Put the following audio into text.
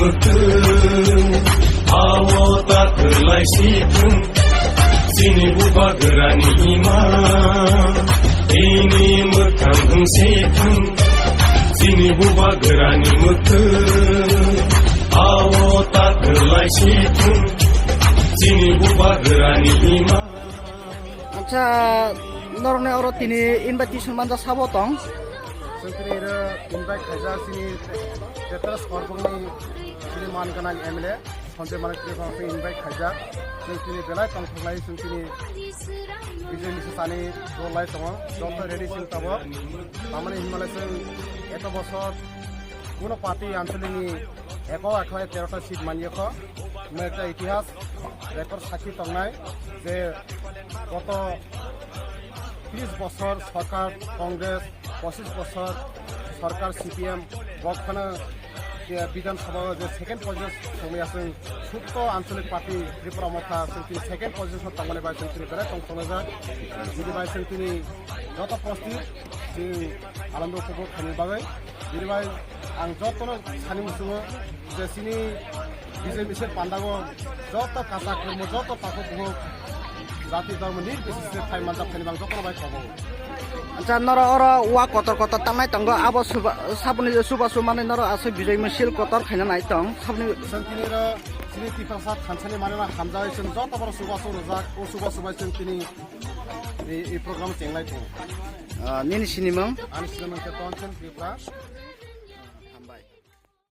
मोथों आवता थोलाय सिथों जोंनि बुबा गोरानि इमा इनि मोखां होंसेथों जोंनि बुबा गोरानि मोथों आवता थोलाय सिथों जोंनि बुबा गोरानि इमा আচ্ছা নরনে অর তিনি ইনভাইটেশন মানজা সাবো তং जोंनि इनभाइट खायजा जोंनि जेतरा सरबंनि जोंनि मानगोनां एमएलए सन्जय मानकनि इनभाइट खायजा जोंनि बेलाय तंथंलाय जोंनि बिजय मिसे सानि रलाय दङ जत रेडी जों ताबो तामाने हिमालय जों एत बছর কোনো পার্টি আঞ্চলিকনি একক 13টা সিট মানিয়েখ একটা ইতিহাস রেকর্ড সাক্ষী তংনায় যে গত 30 বছর সরকার কংগ্রেস 25 বছর সরকার সিপিএম বর্তমানে বিধানসভা যে সেকেন্ড পর্যায়ে সময় আছে সুপ্ত আঞ্চলিক পার্টি ত্রিপুরা মথা তিনি সেকেন্ড পর্যায়ে তামানে বাই তিনি বেড়ে তংসংজা যদি বাই তিনি যত প্রস্তুত जों आनंद उपभोग खालामनो बागै बिनिफ्राय आं जतनो सानि मुसुङो जे सिनि बिजय मिसे पान्दागो जत कासा क्रम जत ताको बुक जाति धर्म निर्बिशेषे थाइ मानजा खानि बां जतनो बाय खाबो আচ্ছা নর অর ওয়া কতর কতর তামাই তঙ্গ আবো সাবনি সুবাসু মানে নর আছে বিজয় মিছিল কতর খাইনা নাই তং সাবনি जोंनिर सिनि तिफासा थानसालि मानोना हामजाय जों जत बर सुबासु रजाक ओ सुबासु बाय जों तिनि এই প্রোগ্রাম চেংলাই दङ নিনি সিনিমং आंनि सिगां मोनसे टनसन त्रिपुरा